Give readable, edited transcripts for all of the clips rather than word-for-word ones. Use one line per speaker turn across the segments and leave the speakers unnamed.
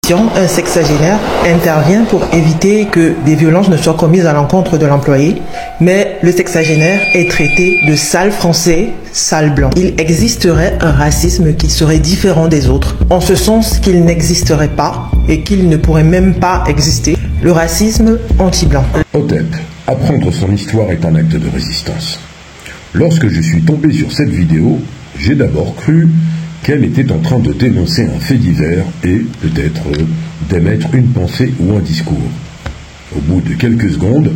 Un sexagénaire intervient pour éviter que des violences ne soient commises à l'encontre de l'employé, mais le sexagénaire est traité de sale français, sale blanc. Il existerait un racisme qui serait différent des autres, en ce sens qu'il n'existerait pas et qu'il ne pourrait même pas exister, le racisme anti-blanc.
Hotep, apprendre son histoire est un acte de résistance. Lorsque je suis tombé sur cette vidéo, j'ai d'abord cru qu'elle était en train de dénoncer un fait divers et peut-être d'émettre une pensée ou un discours. Au bout de quelques secondes,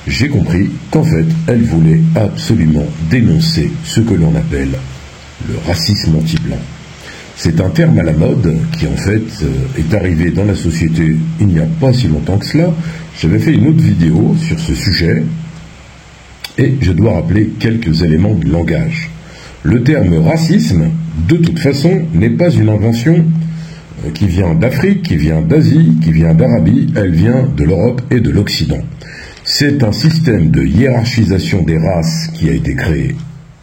j'ai compris qu'en fait, elle voulait absolument dénoncer ce que l'on appelle le racisme anti-blanc. C'est un terme à la mode qui en fait est arrivé dans la société il n'y a pas si longtemps que cela. J'avais fait une autre vidéo sur ce sujet et je dois rappeler quelques éléments de langage. Le terme racisme, de toute façon, n'est pas une invention qui vient d'Afrique, qui vient d'Asie, qui vient d'Arabie, elle vient de l'Europe et de l'Occident. C'est un système de hiérarchisation des races qui a été créé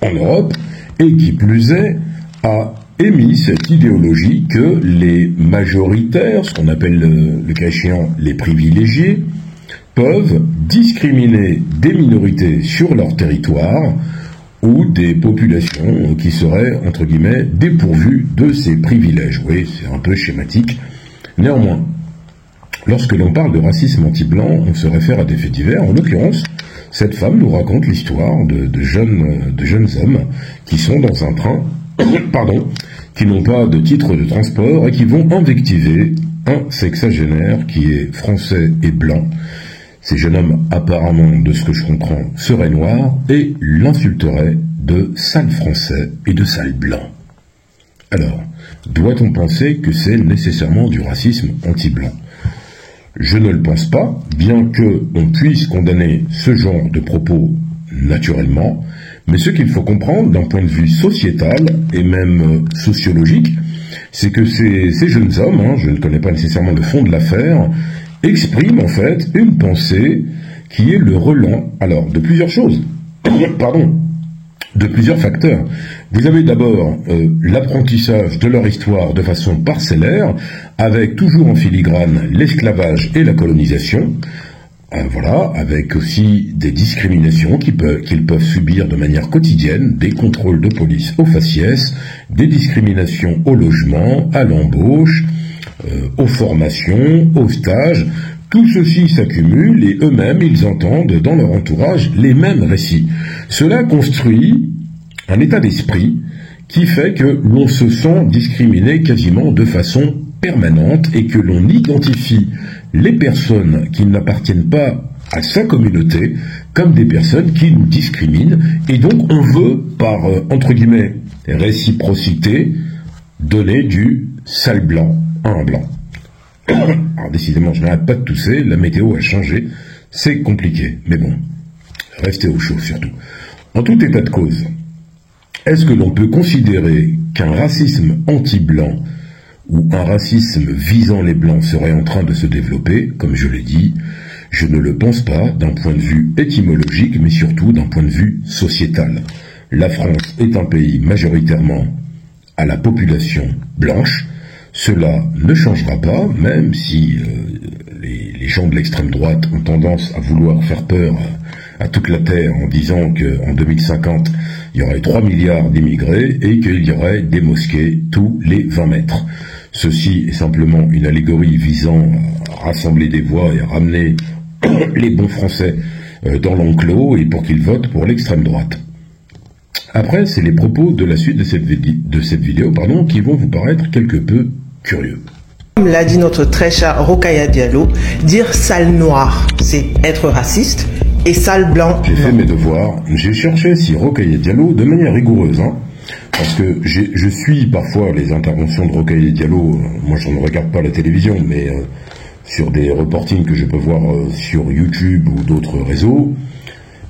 en Europe et qui plus est a émis cette idéologie que les majoritaires, ce qu'on appelle le cas échéant les privilégiés, peuvent discriminer des minorités sur leur territoire ou des populations qui seraient, entre guillemets, dépourvues de ces privilèges. Oui, c'est un peu schématique. Néanmoins, lorsque l'on parle de racisme anti-blanc, on se réfère à des faits divers. En l'occurrence, cette femme nous raconte l'histoire de jeunes hommes qui sont dans un train, qui n'ont pas de titre de transport et qui vont invectiver un sexagénaire qui est français et blanc. Ces jeunes hommes, apparemment, de ce que je comprends, seraient noirs et l'insulteraient de sale français et de sale blanc. Alors, doit-on penser que c'est nécessairement du racisme anti-blanc? Je ne le pense pas, bien qu'on puisse condamner ce genre de propos naturellement, mais ce qu'il faut comprendre d'un point de vue sociétal et même sociologique, c'est que ces jeunes hommes, je ne connais pas nécessairement le fond de l'affaire, exprime en fait une pensée qui est le relent, alors, de plusieurs choses, de plusieurs facteurs. Vous avez d'abord l'apprentissage de leur histoire de façon parcellaire, avec toujours en filigrane l'esclavage et la colonisation, voilà, avec aussi des discriminations qu'ils peuvent subir de manière quotidienne, des contrôles de police au faciès, des discriminations au logement, à l'embauche, aux formations, aux stages. Tout ceci s'accumule et eux-mêmes, ils entendent dans leur entourage les mêmes récits. Cela construit un état d'esprit qui fait que l'on se sent discriminé quasiment de façon permanente et que l'on identifie les personnes qui n'appartiennent pas à sa communauté comme des personnes qui nous discriminent et donc on veut, par, entre guillemets, réciprocité, donner du sale blanc à un blanc. Alors décidément, je n'arrête pas de tousser, la météo a changé, c'est compliqué, mais bon, restez au chaud surtout. En tout état de cause, est-ce que l'on peut considérer qu'un racisme anti-blanc ou un racisme visant les blancs serait en train de se développer? Comme je l'ai dit, je ne le pense pas d'un point de vue étymologique, mais surtout d'un point de vue sociétal. La France est un pays majoritairement à la population blanche. Cela ne changera pas, même si les gens de l'extrême droite ont tendance à vouloir faire peur à toute la Terre en disant qu'en 2050, il y aurait 3 milliards d'immigrés et qu'il y aurait des mosquées tous les 20 mètres. Ceci est simplement une allégorie visant à rassembler des voix et à ramener les bons Français dans l'enclos et pour qu'ils votent pour l'extrême droite. Après, c'est les propos de la suite de cette vidéo qui vont vous paraître quelque peu curieux.
Comme l'a dit notre très cher Rokhaya Diallo, dire sale noir, c'est être raciste, et sale blanc,
j'ai fait mes devoirs, j'ai cherché si Rokhaya Diallo, de manière rigoureuse, parce que je suis parfois les interventions de Rokhaya Diallo, moi je ne regarde pas la télévision, mais sur des reportings que je peux voir sur YouTube ou d'autres réseaux,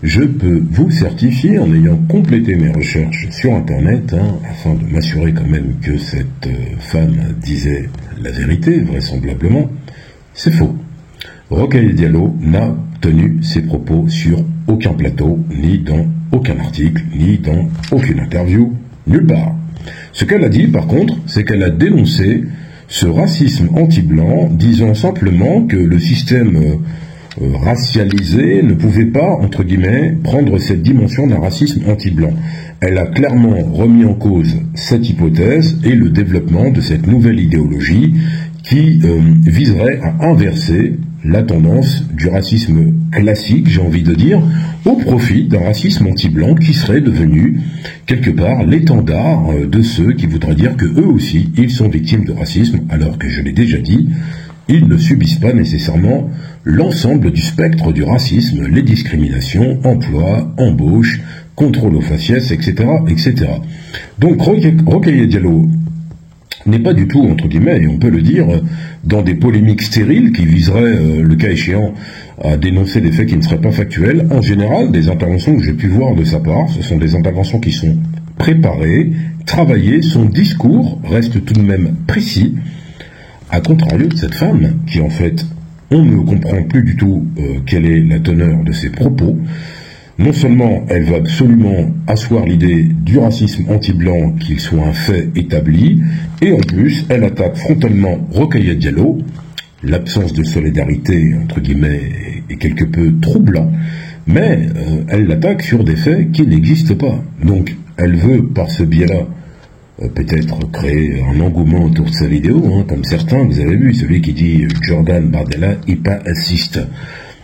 je peux vous certifier, en ayant complété mes recherches sur Internet, afin de m'assurer quand même que cette femme disait la vérité, vraisemblablement, c'est faux. Rokhaya Diallo n'a tenu ses propos sur aucun plateau, ni dans aucun article, ni dans aucune interview, nulle part. Ce qu'elle a dit, par contre, c'est qu'elle a dénoncé Ce racisme anti-blanc disant simplement que le système racialisé ne pouvait pas, entre guillemets, prendre cette dimension d'un racisme anti-blanc. Elle a clairement remis en cause cette hypothèse et le développement de cette nouvelle idéologie qui viserait à inverser la tendance du racisme classique, j'ai envie de dire, au profit d'un racisme anti-blanc qui serait devenu, quelque part, l'étendard de ceux qui voudraient dire que eux aussi, ils sont victimes de racisme, alors que je l'ai déjà dit, ils ne subissent pas nécessairement l'ensemble du spectre du racisme, les discriminations, emploi, embauche, contrôle aux faciès, etc., etc. Donc Rokhaya Diallo n'est pas du tout, entre guillemets, et on peut le dire, dans des polémiques stériles qui viseraient, le cas échéant, à dénoncer des faits qui ne seraient pas factuels. En général, des interventions que j'ai pu voir de sa part, ce sont des interventions qui sont préparées, travaillées, son discours reste tout de même précis, à contrario de cette femme, qui en fait, on ne comprend plus du tout quelle est la teneur de ses propos. Non seulement elle veut absolument asseoir l'idée du racisme anti-blanc qu'il soit un fait établi, et en plus, elle attaque frontalement Rokhaya Diallo. L'absence de solidarité, entre guillemets, est quelque peu troublant, mais elle l'attaque sur des faits qui n'existent pas. Donc, elle veut, par ce biais-là, peut-être créer un engouement autour de sa vidéo, comme certains, vous avez vu, celui qui dit « Jordan Bardella, il pas assiste ».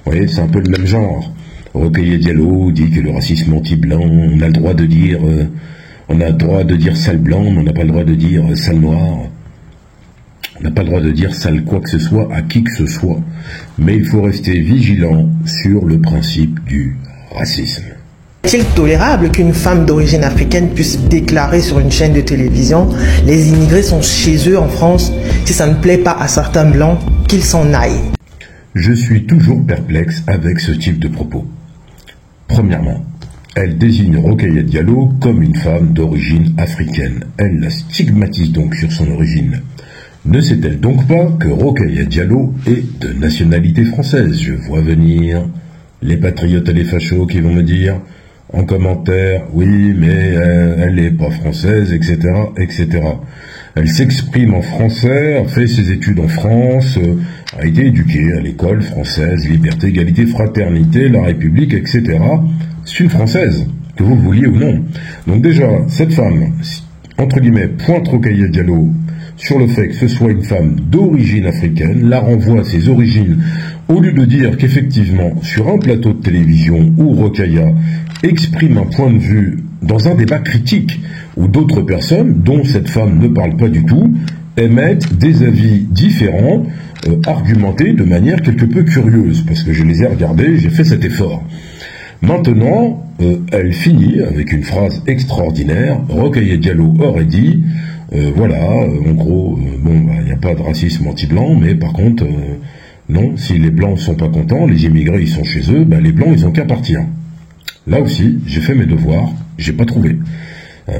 Vous voyez, c'est un peu le même genre. Rokhaya Diallo dit que le racisme anti-blanc, on a le droit de dire, sale blanc, mais on n'a pas le droit de dire sale noir. On n'a pas le droit de dire sale quoi que ce soit à qui que ce soit. Mais il faut rester vigilant sur le principe du racisme.
Est-il tolérable qu'une femme d'origine africaine puisse déclarer sur une chaîne de télévision « Les immigrés sont chez eux en France, si ça ne plaît pas à certains blancs, qu'ils s'en aillent ».
Je suis toujours perplexe avec ce type de propos. Premièrement, elle désigne Rokhaya Diallo comme une femme d'origine africaine. Elle la stigmatise donc sur son origine. Ne sait-elle donc pas que Rokhaya Diallo est de nationalité française? Je vois venir les patriotes et les fachos qui vont me dire en commentaire, oui, mais elle n'est pas française, etc., etc. Elle s'exprime en français, a fait ses études en France, a été éduquée à l'école française, liberté, égalité, fraternité, la République, etc. C'est une Française, que vous le vouliez ou non. Donc déjà, cette femme, entre guillemets, pointe Rokhaya Diallo sur le fait que ce soit une femme d'origine africaine, la renvoie à ses origines, au lieu de dire qu'effectivement, sur un plateau de télévision où Rokhaya exprime un point de vue dans un débat critique, où d'autres personnes, dont cette femme ne parle pas du tout, émettent des avis différents, argumentés de manière quelque peu curieuse, parce que je les ai regardés, j'ai fait cet effort. Maintenant, elle finit avec une phrase extraordinaire. Rokhaya Diallo aurait dit, en gros, il n'y a pas de racisme anti-blanc, mais par contre, non, si les blancs sont pas contents, les immigrés ils sont chez eux, les blancs ils ont qu'à partir. Là aussi, j'ai fait mes devoirs, j'ai pas trouvé.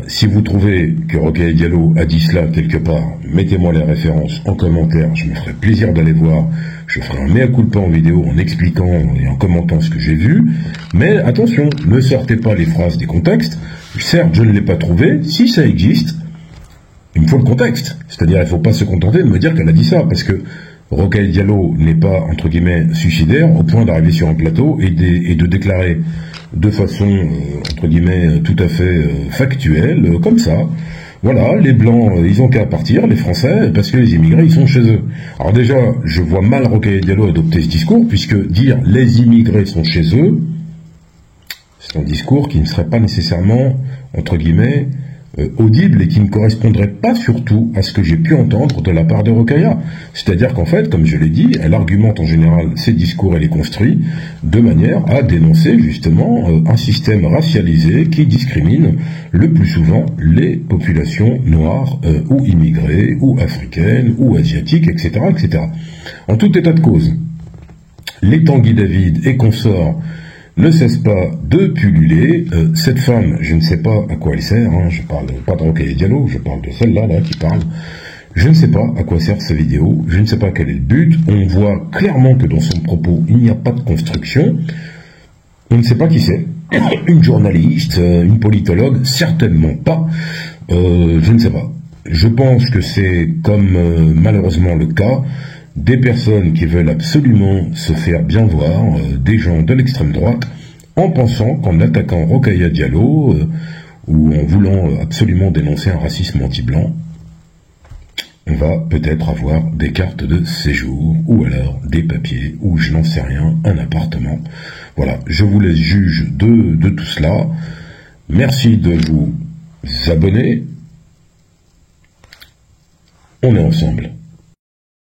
Si vous trouvez que Rokhaya Diallo a dit cela quelque part, mettez-moi les références en commentaire, je me ferai plaisir d'aller voir, je ferai un mea culpa en vidéo en expliquant et en commentant ce que j'ai vu, mais attention, ne sortez pas les phrases des contextes, certes je ne l'ai pas trouvé, si ça existe, il me faut le contexte, c'est-à-dire il ne faut pas se contenter de me dire qu'elle a dit ça, parce que Rokhaya Diallo n'est pas, entre guillemets, suicidaire, au point d'arriver sur un plateau et de déclarer de façon, entre guillemets, tout à fait factuelle, comme ça. Voilà, les Blancs, ils ont qu'à partir, les Français, parce que les immigrés, ils sont chez eux. Alors déjà, je vois mal Rokhaya Diallo adopter ce discours, puisque dire « les immigrés sont chez eux », c'est un discours qui ne serait pas nécessairement, entre guillemets, audible et qui ne correspondrait pas surtout à ce que j'ai pu entendre de la part de Rokhaya. C'est-à-dire qu'en fait, comme je l'ai dit, elle argumente en général ses discours et les construit de manière à dénoncer justement un système racialisé qui discrimine le plus souvent les populations noires ou immigrées ou africaines ou asiatiques, etc., etc. En tout état de cause, les Tanguy David et consorts ne cesse pas de pulluler. Cette femme, je ne sais pas à quoi elle sert, je parle pas de Rokhaya Diallo, je parle de celle-là qui parle. Je ne sais pas à quoi sert sa vidéo, je ne sais pas quel est le but. On voit clairement que dans son propos, il n'y a pas de construction. On ne sait pas qui c'est. Une journaliste, une politologue, certainement pas. Je ne sais pas. je pense que c'est, comme malheureusement le cas, des personnes qui veulent absolument se faire bien voir, des gens de l'extrême droite, en pensant qu'en attaquant Rokhaya Diallo, ou en voulant absolument dénoncer un racisme anti-blanc, on va peut-être avoir des cartes de séjour, ou alors des papiers, ou je n'en sais rien, un appartement. Voilà, je vous laisse juge de tout cela. Merci de vous abonner. On est ensemble.